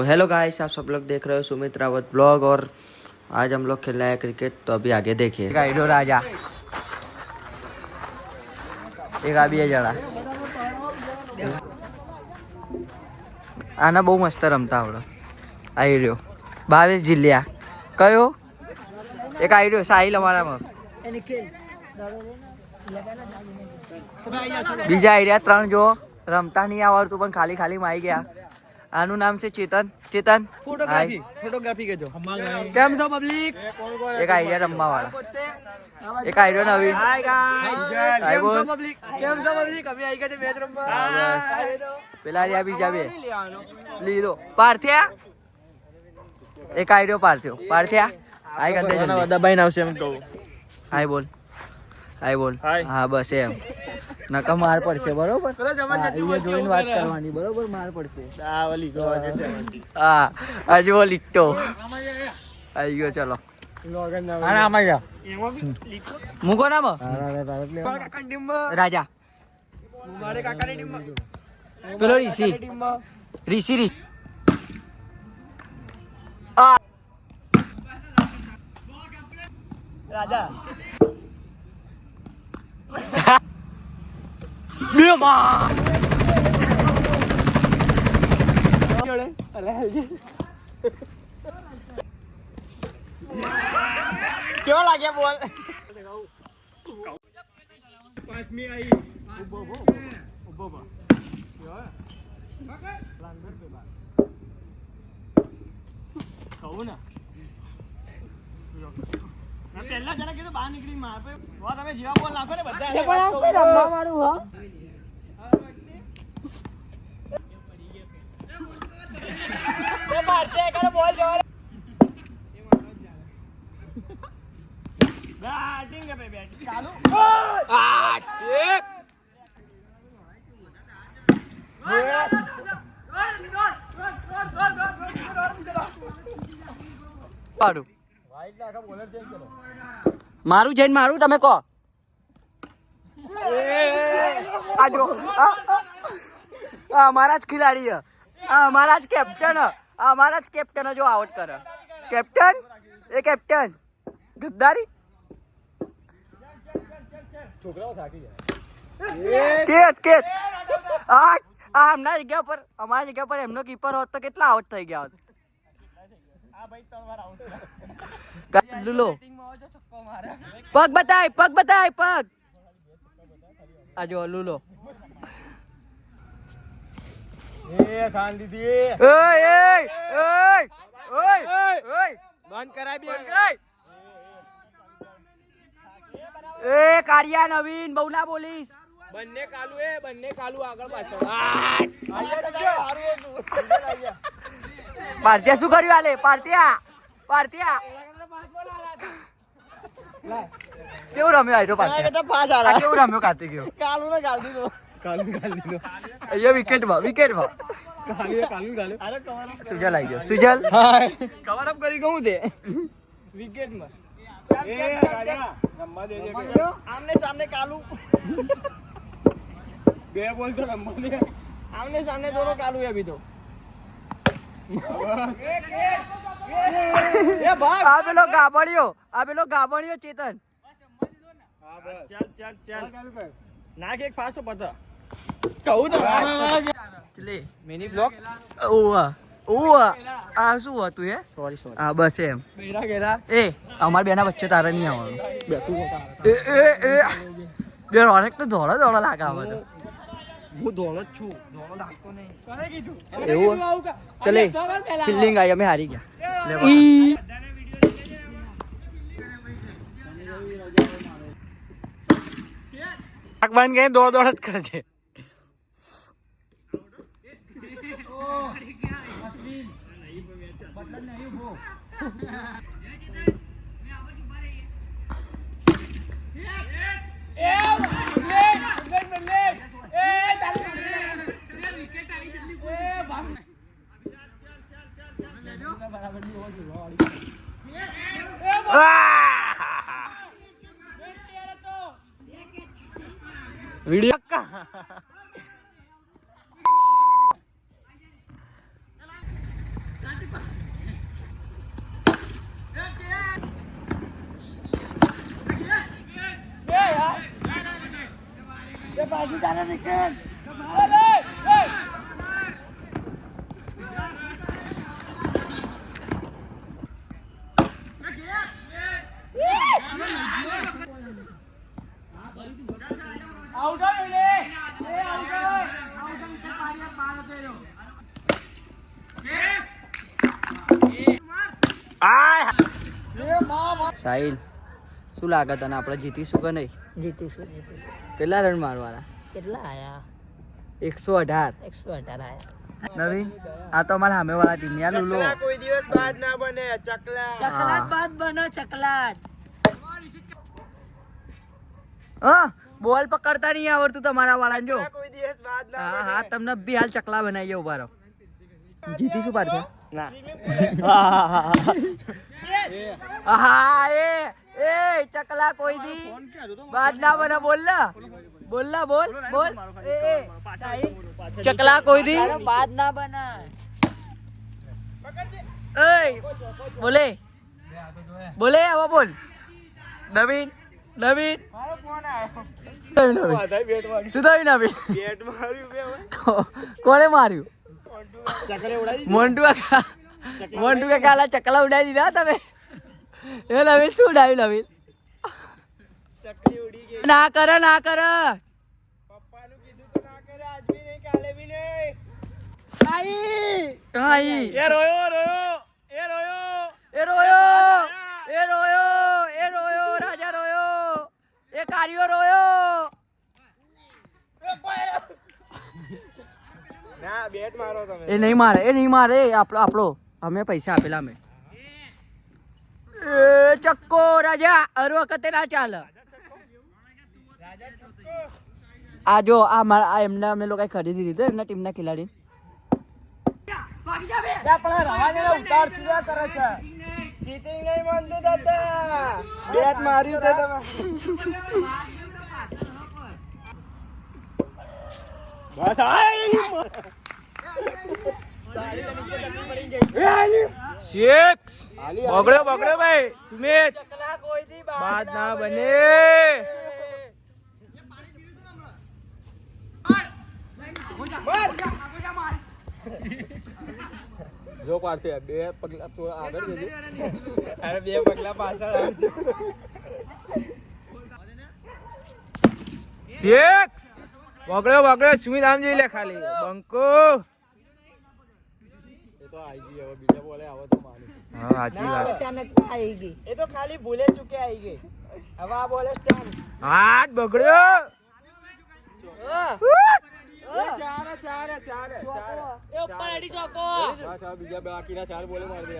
Hello guys, आप सब लोग देख रहे हो सुमित रावत ब्लॉग और आज हम लोग खेल रहे हैं क्रिकेट। तो अभी आगे देखिए गाइडो राजा एक आ भी जड़ा आना बहु मस्त रमता आवड़ो आई रह्यो 22 जिल्ल्या कयो एक आई रह्यो साहिल અમારામાં બીજા આઈડિયા 3 જો રમતા નહીં આવડતું પણ ખાલી ખાલી માં આવી ગયા. આનું નામ છે ચેતન. ચેતન ફોટોગ્રાફી કેજો કેમ છો પબ્લિક. એક આઈડિયા રમવા વાળા એક આઈડિયા નવી હાય ગાઈસ કેમ છો પબ્લિક અમે આવી ગયા છે મેચ રમવા. બસ પેલા રહ્યા બીજા બે લીધો પાર્થિયા એક આઈડિયો પાર્થિયા હાય કરતે જલ્દી દબાઈને આવશે એમ કહું. હાય બોલ હા બસ એમ નકા માર પડશે બરોબર. જોઈને વાત કરવાની બરોબર. માર પડશે હા હજુ લીટો આવી ગયો. ચલો મૂકો નામ રાજા પેલો ઋષિ રાજા કેવો લાગ્યા બોલ. પહેલા જરા કીધું બહાર નીકળી માર તમે જીવા બોલ નાખો ને બધા રમવા વાળું હો. મારું જઈને મારું તમે કહો. અમારા જ ખિલાડી અમારા જ કેપ્ટન જો આઉટ કરે. કેપ્ટન ગદ્દારી છોકરાઓ થાકી જાય. કેચ અમારા જગ્યા પર એમનો કીપર હોત તો કેટલા આઉટ થઈ ગયા હોત. લુલો પગ બતાય આ જો લુલો બંધ કરાય કારિયા નવીન બહુ ના બોલીશ. બંને કાલુ આગળ પાછળ. પાર્થિયા શું કર્યું આલે પાર્થિયા કેવું રમ્યો આયરો પાર્થિયા કેવું રમ્યો કાર્તિક કાલુ ગાલ દીધો અહીંયા વિકેટમાં સુજલ આવી ગયો. સુજલ કવર અપ કરી કહું તે વિકેટમાં આમને સામને કાલુ બે બોલ તો રમવા દે. આમને સામને દોનો કાલુ है अभी तो. આ પેલો ગાબડિયો ચેતન. ચાલ નાખ એક ફાસો પતા કહું તો લે મિની બ્લોક. આ શું હતું હે સોરી હા બસ એમ એ અમાર બેના વચ્ચે તારે નહીં આવવાનું. બે રોનક તો ધોળો લાગે આવે તો. હું ધોળો જ છું, ધોળો લાગતો નહીં. એવું ચલે ફિલ્ડિંગ આવી અમે હારી ગયા. બંધ ગઈ દોડ જ કરજે. वीडियो का સાહિલ, શું લાગે તને આપણે જીતીશું કે નહીં? જીતીશું. કેટલા રન મારવાના? કેટલા આયા? 118. 118 આયા. નવીન, આ તો અમારા સામેવાળા ટીમ યાર. લુલો કોઈ દિવસ બાદ ના બને. ચકલાત બાદ બનો ચકલાત. હા, બોલ પકડતા નહીં આવડતું તમારા વાળાને. જો કોઈ દિવસ બાદ ના. હા હા, તમને બી હાલ ચકલા બનાવીએ. ઉભા રહો. જીતીશું પાછા. ના. હા, એ ચકલા કોઈ દી બાદ ના બને. બોલ ના, બોલ. ચકલા કોઈ દી બાદ ના બને. બોલે હવે બોલ. નવીન શું થયું નવીન? કોને માર્યું? મોન્ટુ કાલા ચકલા ઉડાવી દીધા તમે. એ નવીન શું ઉડાવ્યું? નવીન ના કરે. પપ્પાનું કીધું તો ના કરે. આજ બી નહીં, કાલે બી નહીં. એ રોયો. રાજા રોયો. એ કાર્યો રોયો. ના, બેટ મારો તમે. એ નહીં મારે. આપણો અમે પૈસા આપેલા. અમે ચક્કો રાજા હર વખતે ના ચાલે. આ જો આ એમને અમે લોકો ખરીદી દીધો એમના ટીમના ખેલાડી. ચીટિંગ નહીં માનતું દાદા. બેટ માર્યું તે તમે. બસ સિક્સ. બગડ્યો ભાઈ. સુમિત બાદ ના બને. જો પાડશે 2 પગલા તો આગળ જજો. અરે 2 પગલા પાછળ આવજો. 6 બગડ્યો. સુમિત આમ જોઈ લે ખાલી. બંકો એ તો આઈ ગઈ. હવે બીજા બોલે આવો તો માની. હા, સાચી વાત. અચાનક આવી ગઈ. એ તો ખાલી ભૂલે ચૂકે આવી ગઈ. હવે આ બોલે સ્ટાર્ટ. હાથ બગડ્યો. ચાર. એ ઉપર અડી ચોકો. બીજા બાકીના 4 બોલે મારી દે.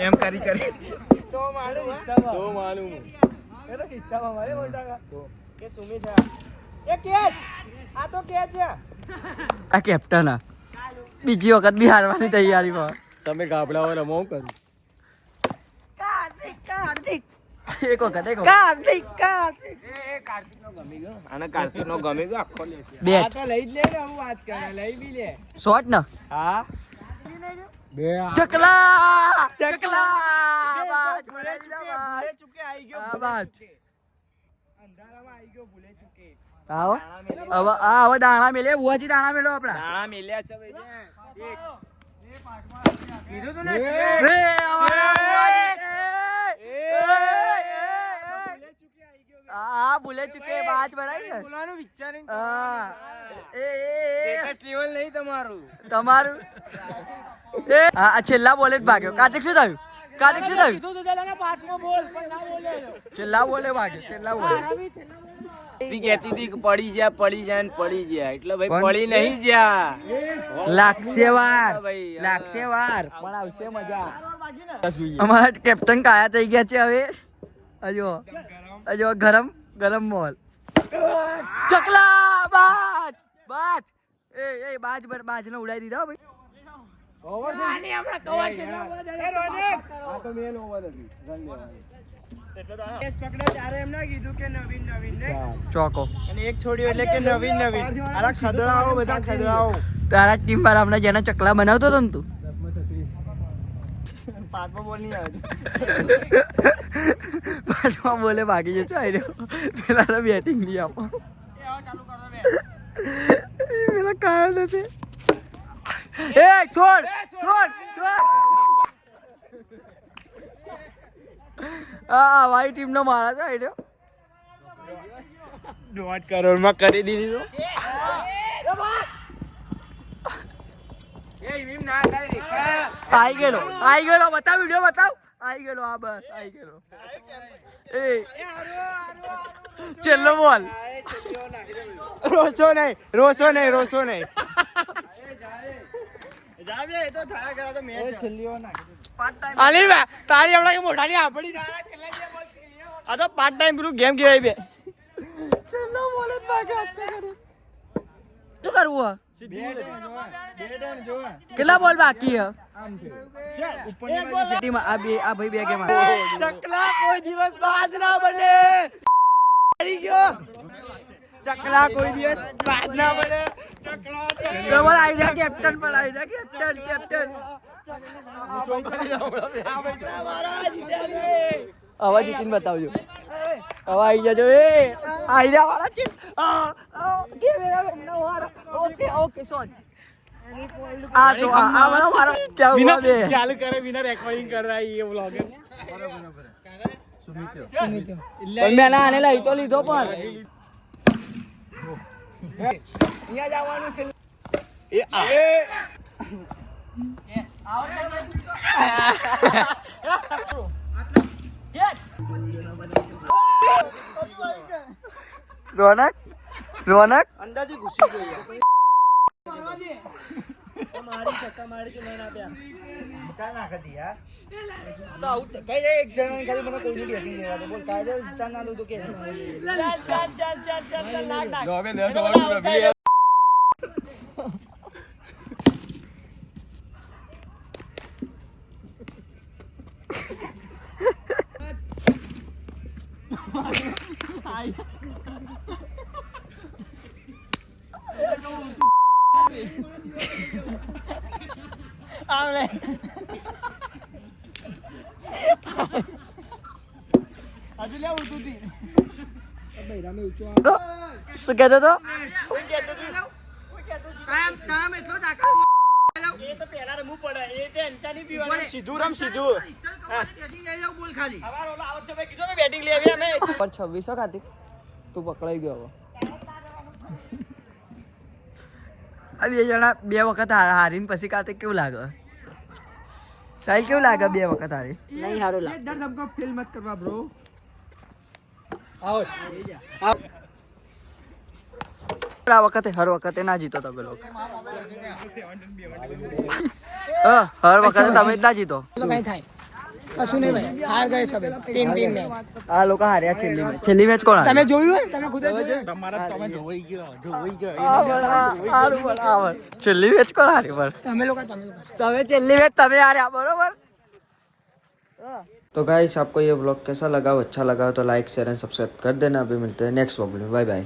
એમ કરી તો માનું હું. એ તો સિસ્ટમ અમારે બોલતા કે સુમિત એ કેચ. આ તો કેચ છે. આ કેપ્ટન બીજી વખત બી હારવાની તૈયારીમાં. તમે ગાબડાઓ રમો કરું. કાર્તિક એક વખત કાર્તિક નો ગમી ગયો. આને કાર્તિક નો ગમી ગયો. આખો લે છે. બેટ. આ તો લઈ જ લે ને. હું વાત કરે. લઈ બી લે. શોટ ને. હા. ચકલા બાજ ભૂલે ચૂકે આવી ગયો. અંધારામાં આવી ગયો. ભૂલે ચૂકે. હવે દાણા મેલે. બુઆજી દાણા મેલો આપડા. દાણા મેલ્યા છે ભાઈ. કીધું તું ને. ભૂલે ચૂકે બાજ બનાવી ને. બોલાનું વિચારીને. લેવલ નહીં તમારું. આ છેલ્લા બોલે જ ભાગ્યો. કાર્તિક શું થયું? છેલ્લા બોલે ભાગ્યો. કહેતી હતી કે પડી જાય એટલે ભાઈ પડી નહીં જ્યાં. લાગશે વાર પણ આવશે મજા. અમારા કેપ્ટન કાયા થઈ ગયા છે હવે. હજુ ગરમ મોલ. ચકલા બાજ ને ઉડાઈ દીધા ભાઈ. ચોકો એક છોડ્યો એટલે કે નવીન. ખદડાઓ બધા ખદડાઓ. તારા ટીમ પર હમણાં જેના ચકલા બનાવતો હતો ને તું. પાંચમા બોલે ભાગી જશે. પેલા બેટિંગ નહીં આપો. પેલા કાયો નથી એ છોડ છોડ છોડ આ વાઈ ટીમ નો મારા છે આઈડિયો 1.5 કરોડ માં કરી દીધી તો આઈ ગયેલો બતાવ વિડિયો બતાવ આઈ ગયેલો આ બસ આઈ ગયેલો એ છેલ્લો બોલ રોસો નહીં જાવે એ તો થાય કરા તો મેચ છેલ્લીઓ નાખી આલી બે તારી હમણાં કે મોઢાની આપડી આ તો પાર્ટ ટાઈમ પેલું ગેમ કેવાય બે છેલ્લો બોલ જ બાકી શું કરવું કેટલા બોલ બાકી હે ટીમ આ ભાઈ બે ગેમ ચકલા કોઈ દિવસ બાદ ના બને હારી ગયો ચકલા કોઈ દિવસ બાદ ના બને ડબલ આઈડિયા કેપ્ટન પણ આઈડિયા કેપ્ટન હવે જીતીને બતાવજો હવે આવી જજો એ આઈડિયા વાળા છે ઓકે ઓકે સોરી આ તો આ મારો क्या हुआ बे ચાલુ કરે વિનર રેકોર્ડિંગ कर रहा है ये व्लॉगर પણ મેં આને લઈ તો લીધો પણ અહીંયા જવાનું છે એ રોનક અંદાજી ઘુસી ગયો મારી ચક્કા મારી કે મેં ના આપ્યા કા નાખ દી યાર તો આઉટ કઈ દે એક જણ ખાલી મને કોઈની બેટિંગ લેવા દે બોલ કાય દે ઇન્સાન ના દો તો કે ચાલ નાખ લો હવે દે સવાલ રબી આલે આજુ લે ઉડતી બૈરા મે ઊંચો શું કહેતો તો કામ એટલો દાખલ એ તો પહેલા રમવું પડે એ તે અંચાની પીવાનું સીધું રમ સીધું બેટિંગ લઈ જાવ બોલ ખાલી અમાર ઓલો આવત છે કીધો મે બેટિંગ લેવી અમે પર 26 ખાતી તું પકડાઈ ગયો હવે આ બે જણા બે વખત હારીને પછી કાતે કેવું લાગે સાહિલ કેવું લાગે બે વખત હારી નહીં સારું લાગે દર ધમકો ફેલ મત કરવા બ્રો આઉટ આ વખતે હર વખતે ના જીતો તમે લોકો હર વખતે તમે જ ના જીતો કઈ થાય કશું નહીં ભાઈ હાર ગए સબે 3 મેચ આ લોકો હાર્યા છેલ્લી મેચ કોણ તમે જોયું હોય તમે ખુદ જોયું તમારા તમે ધોઈ ગયો છેલ્લી મેચ કોણ હારી પર તમે લોકો તમે છેલ્લી मैच તમે हारे बरोबर। तो गाइस आपको ये व्लॉग कैसा लगा, अच्छा लगा तो लाइक शेयर एंड सब्सक्राइब कर देना। अभी मिलते हैं नेक्स्ट व्लॉग में, बाय बाय।